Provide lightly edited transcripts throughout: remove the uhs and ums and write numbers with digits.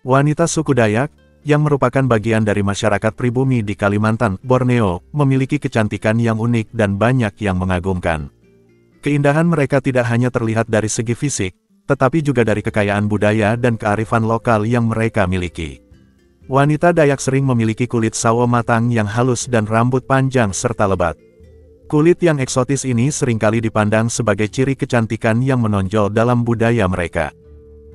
Wanita suku Dayak, yang merupakan bagian dari masyarakat pribumi di Kalimantan, Borneo, memiliki kecantikan yang unik dan banyak yang mengagumkan. Keindahan mereka tidak hanya terlihat dari segi fisik, tetapi juga dari kekayaan budaya dan kearifan lokal yang mereka miliki. Wanita Dayak sering memiliki kulit sawo matang yang halus dan rambut panjang serta lebat. Kulit yang eksotis ini seringkali dipandang sebagai ciri kecantikan yang menonjol dalam budaya mereka.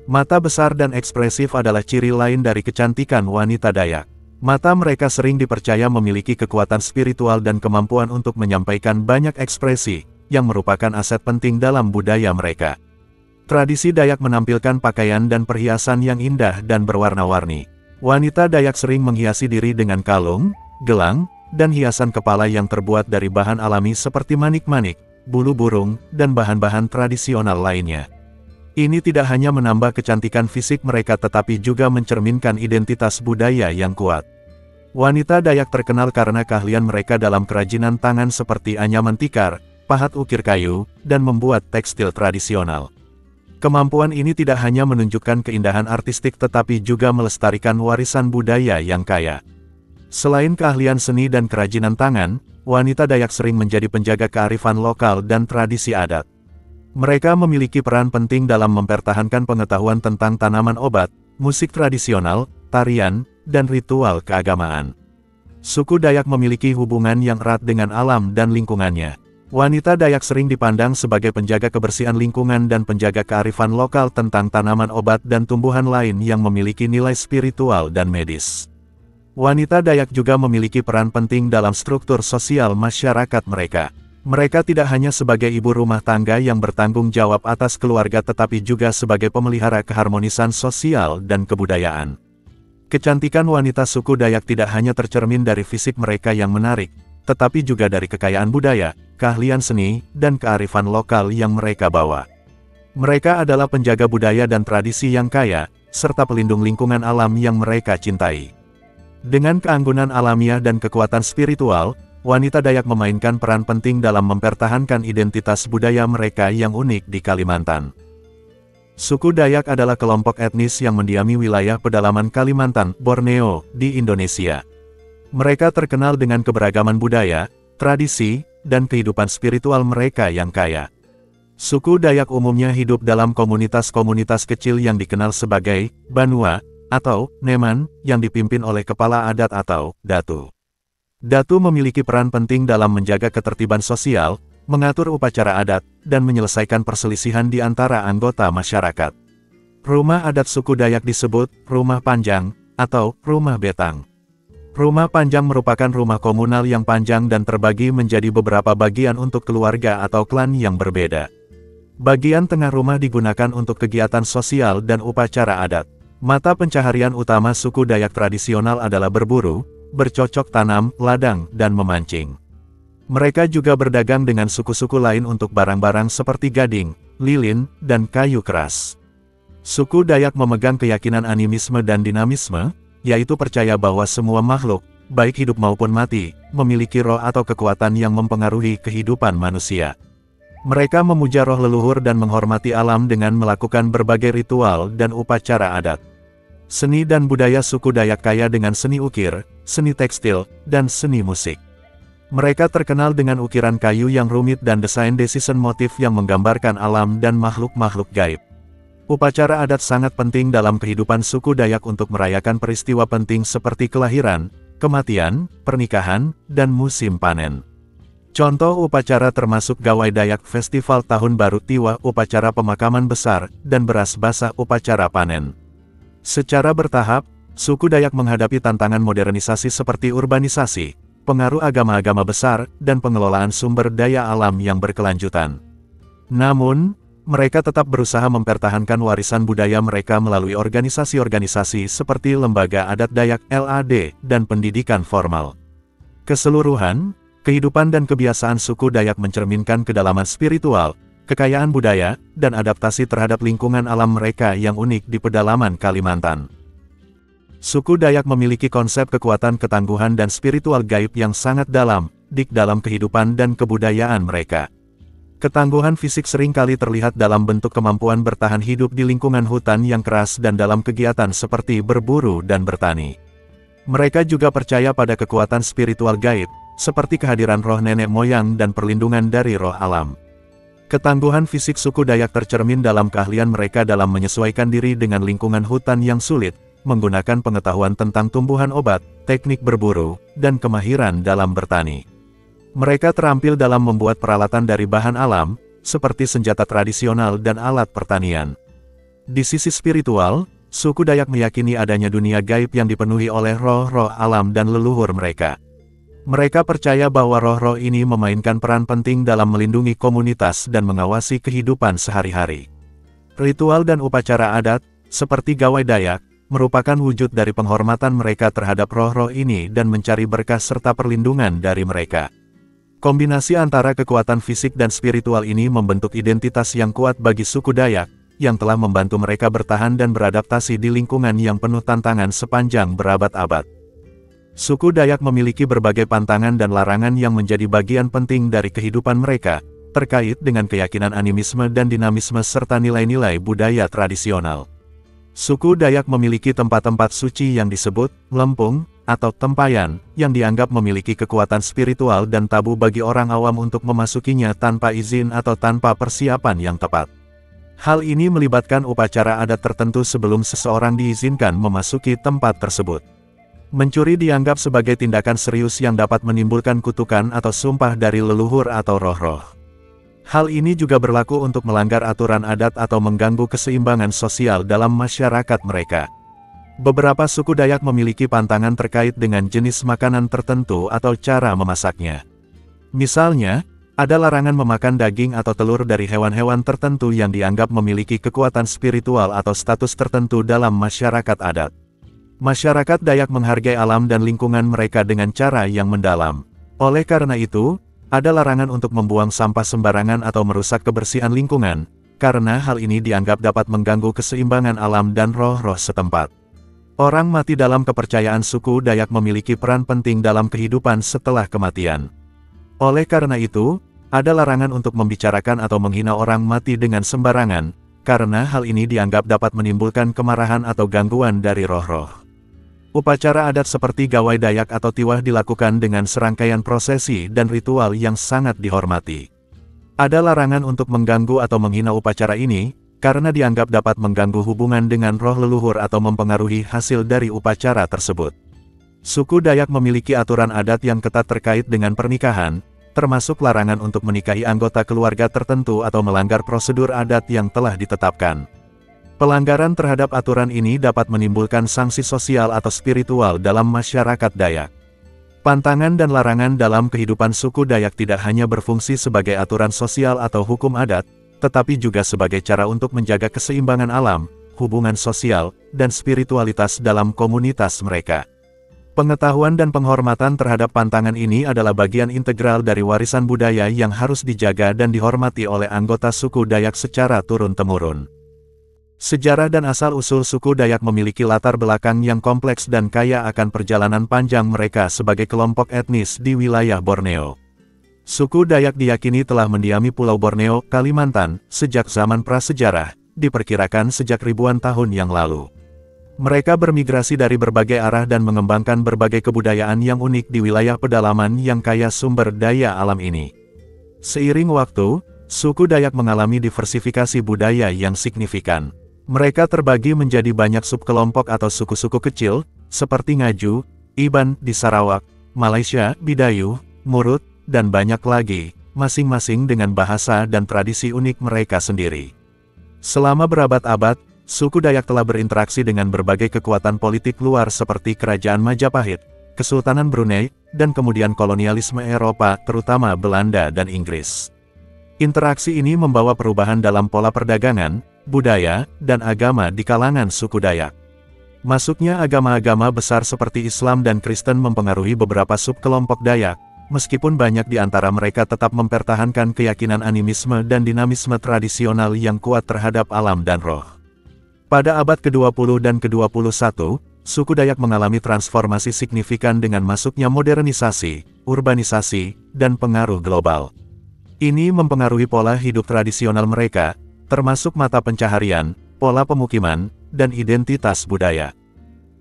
Mata besar dan ekspresif adalah ciri lain dari kecantikan wanita Dayak. Mata mereka sering dipercaya memiliki kekuatan spiritual dan kemampuan untuk menyampaikan banyak ekspresi, yang merupakan aset penting dalam budaya mereka. Tradisi Dayak menampilkan pakaian dan perhiasan yang indah dan berwarna-warni. Wanita Dayak sering menghiasi diri dengan kalung, gelang, dan hiasan kepala yang terbuat dari bahan alami seperti manik-manik, bulu burung, dan bahan-bahan tradisional lainnya. Ini tidak hanya menambah kecantikan fisik mereka tetapi juga mencerminkan identitas budaya yang kuat. Wanita Dayak terkenal karena keahlian mereka dalam kerajinan tangan seperti anyaman tikar, pahat ukir kayu, dan membuat tekstil tradisional. Kemampuan ini tidak hanya menunjukkan keindahan artistik tetapi juga melestarikan warisan budaya yang kaya. Selain keahlian seni dan kerajinan tangan, wanita Dayak sering menjadi penjaga kearifan lokal dan tradisi adat. Mereka memiliki peran penting dalam mempertahankan pengetahuan tentang tanaman obat, musik tradisional, tarian, dan ritual keagamaan. Suku Dayak memiliki hubungan yang erat dengan alam dan lingkungannya. Wanita Dayak sering dipandang sebagai penjaga kebersihan lingkungan dan penjaga kearifan lokal tentang tanaman obat dan tumbuhan lain yang memiliki nilai spiritual dan medis. Wanita Dayak juga memiliki peran penting dalam struktur sosial masyarakat mereka. Mereka tidak hanya sebagai ibu rumah tangga yang bertanggung jawab atas keluarga tetapi juga sebagai pemelihara keharmonisan sosial dan kebudayaan. Kecantikan wanita suku Dayak tidak hanya tercermin dari fisik mereka yang menarik, tetapi juga dari kekayaan budaya, keahlian seni, dan kearifan lokal yang mereka bawa. Mereka adalah penjaga budaya dan tradisi yang kaya, serta pelindung lingkungan alam yang mereka cintai. Dengan keanggunan alamiah dan kekuatan spiritual, wanita Dayak memainkan peran penting dalam mempertahankan identitas budaya mereka yang unik di Kalimantan. Suku Dayak adalah kelompok etnis yang mendiami wilayah pedalaman Kalimantan, Borneo, di Indonesia. Mereka terkenal dengan keberagaman budaya, tradisi, dan kehidupan spiritual mereka yang kaya. Suku Dayak umumnya hidup dalam komunitas-komunitas kecil yang dikenal sebagai Banua, atau Neman, yang dipimpin oleh kepala adat atau Datu. Datu memiliki peran penting dalam menjaga ketertiban sosial, mengatur upacara adat, dan menyelesaikan perselisihan di antara anggota masyarakat. Rumah adat suku Dayak disebut rumah panjang, atau rumah betang. Rumah panjang merupakan rumah komunal yang panjang dan terbagi menjadi beberapa bagian untuk keluarga atau klan yang berbeda. Bagian tengah rumah digunakan untuk kegiatan sosial dan upacara adat. Mata pencaharian utama suku Dayak tradisional adalah berburu, bercocok tanam, ladang, dan memancing. Mereka juga berdagang dengan suku-suku lain untuk barang-barang seperti gading, lilin, dan kayu keras. Suku Dayak memegang keyakinan animisme dan dinamisme, yaitu percaya bahwa semua makhluk, baik hidup maupun mati, memiliki roh atau kekuatan yang mempengaruhi kehidupan manusia. Mereka memuja roh leluhur dan menghormati alam dengan melakukan berbagai ritual dan upacara adat. Seni dan budaya suku Dayak kaya dengan seni ukir, seni tekstil, dan seni musik. Mereka terkenal dengan ukiran kayu yang rumit dan desain motif yang menggambarkan alam dan makhluk-makhluk gaib. Upacara adat sangat penting dalam kehidupan suku Dayak untuk merayakan peristiwa penting seperti kelahiran, kematian, pernikahan, dan musim panen. Contoh upacara termasuk Gawai Dayak Festival Tahun Baru Tiwa, upacara pemakaman besar, dan beras basah upacara panen. Secara bertahap, suku Dayak menghadapi tantangan modernisasi seperti urbanisasi, pengaruh agama-agama besar, dan pengelolaan sumber daya alam yang berkelanjutan. Namun, mereka tetap berusaha mempertahankan warisan budaya mereka melalui organisasi-organisasi seperti Lembaga Adat Dayak (LAD) dan pendidikan formal. Keseluruhan, kehidupan dan kebiasaan suku Dayak mencerminkan kedalaman spiritual, kekayaan budaya, dan adaptasi terhadap lingkungan alam mereka yang unik di pedalaman Kalimantan. Suku Dayak memiliki konsep kekuatan ketangguhan dan spiritual gaib yang sangat dalam, di dalam kehidupan dan kebudayaan mereka. Ketangguhan fisik seringkali terlihat dalam bentuk kemampuan bertahan hidup di lingkungan hutan yang keras dan dalam kegiatan seperti berburu dan bertani. Mereka juga percaya pada kekuatan spiritual gaib, seperti kehadiran roh nenek moyang dan perlindungan dari roh alam. Ketangguhan fisik suku Dayak tercermin dalam keahlian mereka dalam menyesuaikan diri dengan lingkungan hutan yang sulit, menggunakan pengetahuan tentang tumbuhan obat, teknik berburu, dan kemahiran dalam bertani. Mereka terampil dalam membuat peralatan dari bahan alam, seperti senjata tradisional dan alat pertanian. Di sisi spiritual, suku Dayak meyakini adanya dunia gaib yang dipenuhi oleh roh-roh alam dan leluhur mereka. Mereka percaya bahwa roh-roh ini memainkan peran penting dalam melindungi komunitas dan mengawasi kehidupan sehari-hari. Ritual dan upacara adat, seperti gawai Dayak, merupakan wujud dari penghormatan mereka terhadap roh-roh ini dan mencari berkah serta perlindungan dari mereka. Kombinasi antara kekuatan fisik dan spiritual ini membentuk identitas yang kuat bagi suku Dayak, yang telah membantu mereka bertahan dan beradaptasi di lingkungan yang penuh tantangan sepanjang berabad-abad. Suku Dayak memiliki berbagai pantangan dan larangan yang menjadi bagian penting dari kehidupan mereka, terkait dengan keyakinan animisme dan dinamisme serta nilai-nilai budaya tradisional. Suku Dayak memiliki tempat-tempat suci yang disebut lempung, atau tempayan, yang dianggap memiliki kekuatan spiritual dan tabu bagi orang awam untuk memasukinya tanpa izin atau tanpa persiapan yang tepat. Hal ini melibatkan upacara adat tertentu sebelum seseorang diizinkan memasuki tempat tersebut. Mencuri dianggap sebagai tindakan serius yang dapat menimbulkan kutukan atau sumpah dari leluhur atau roh-roh. Hal ini juga berlaku untuk melanggar aturan adat atau mengganggu keseimbangan sosial dalam masyarakat mereka. Beberapa suku Dayak memiliki pantangan terkait dengan jenis makanan tertentu atau cara memasaknya. Misalnya, ada larangan memakan daging atau telur dari hewan-hewan tertentu yang dianggap memiliki kekuatan spiritual atau status tertentu dalam masyarakat adat. Masyarakat Dayak menghargai alam dan lingkungan mereka dengan cara yang mendalam. Oleh karena itu, ada larangan untuk membuang sampah sembarangan atau merusak kebersihan lingkungan, karena hal ini dianggap dapat mengganggu keseimbangan alam dan roh-roh setempat. Orang mati dalam kepercayaan suku Dayak memiliki peran penting dalam kehidupan setelah kematian. Oleh karena itu, ada larangan untuk membicarakan atau menghina orang mati dengan sembarangan, karena hal ini dianggap dapat menimbulkan kemarahan atau gangguan dari roh-roh. Upacara adat seperti gawai Dayak atau tiwah dilakukan dengan serangkaian prosesi dan ritual yang sangat dihormati. Ada larangan untuk mengganggu atau menghina upacara ini, karena dianggap dapat mengganggu hubungan dengan roh leluhur atau mempengaruhi hasil dari upacara tersebut. Suku Dayak memiliki aturan adat yang ketat terkait dengan pernikahan, termasuk larangan untuk menikahi anggota keluarga tertentu atau melanggar prosedur adat yang telah ditetapkan. Pelanggaran terhadap aturan ini dapat menimbulkan sanksi sosial atau spiritual dalam masyarakat Dayak. Pantangan dan larangan dalam kehidupan suku Dayak tidak hanya berfungsi sebagai aturan sosial atau hukum adat, tetapi juga sebagai cara untuk menjaga keseimbangan alam, hubungan sosial, dan spiritualitas dalam komunitas mereka. Pengetahuan dan penghormatan terhadap pantangan ini adalah bagian integral dari warisan budaya yang harus dijaga dan dihormati oleh anggota suku Dayak secara turun-temurun. Sejarah dan asal-usul suku Dayak memiliki latar belakang yang kompleks dan kaya akan perjalanan panjang mereka sebagai kelompok etnis di wilayah Borneo. Suku Dayak diyakini telah mendiami Pulau Borneo, Kalimantan, sejak zaman prasejarah, diperkirakan sejak ribuan tahun yang lalu. Mereka bermigrasi dari berbagai arah dan mengembangkan berbagai kebudayaan yang unik di wilayah pedalaman yang kaya sumber daya alam ini. Seiring waktu, suku Dayak mengalami diversifikasi budaya yang signifikan. Mereka terbagi menjadi banyak subkelompok atau suku-suku kecil, seperti Ngaju, Iban di Sarawak, Malaysia, Bidayuh, Murut, dan banyak lagi, masing-masing dengan bahasa dan tradisi unik mereka sendiri. Selama berabad-abad, suku Dayak telah berinteraksi dengan berbagai kekuatan politik luar seperti Kerajaan Majapahit, Kesultanan Brunei, dan kemudian kolonialisme Eropa, terutama Belanda dan Inggris. Interaksi ini membawa perubahan dalam pola perdagangan, budaya, dan agama di kalangan suku Dayak. Masuknya agama-agama besar seperti Islam dan Kristen mempengaruhi beberapa subkelompok Dayak, meskipun banyak di antara mereka tetap mempertahankan keyakinan animisme dan dinamisme tradisional yang kuat terhadap alam dan roh. Pada abad ke-20 dan ke-21, suku Dayak mengalami transformasi signifikan dengan masuknya modernisasi, urbanisasi, dan pengaruh global. Ini mempengaruhi pola hidup tradisional mereka, termasuk mata pencaharian, pola pemukiman, dan identitas budaya.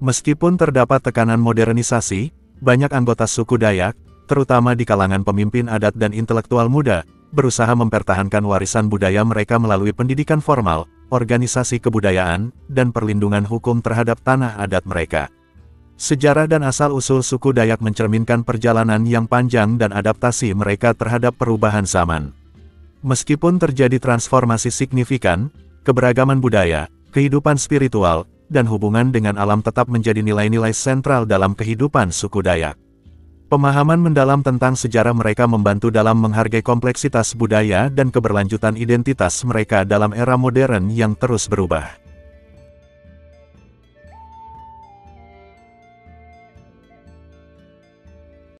Meskipun terdapat tekanan modernisasi, banyak anggota suku Dayak, terutama di kalangan pemimpin adat dan intelektual muda, berusaha mempertahankan warisan budaya mereka melalui pendidikan formal, organisasi kebudayaan, dan perlindungan hukum terhadap tanah adat mereka. Sejarah dan asal-usul suku Dayak mencerminkan perjalanan yang panjang dan adaptasi mereka terhadap perubahan zaman. Meskipun terjadi transformasi signifikan, keberagaman budaya, kehidupan spiritual, dan hubungan dengan alam tetap menjadi nilai-nilai sentral dalam kehidupan suku Dayak. Pemahaman mendalam tentang sejarah mereka membantu dalam menghargai kompleksitas budaya dan keberlanjutan identitas mereka dalam era modern yang terus berubah.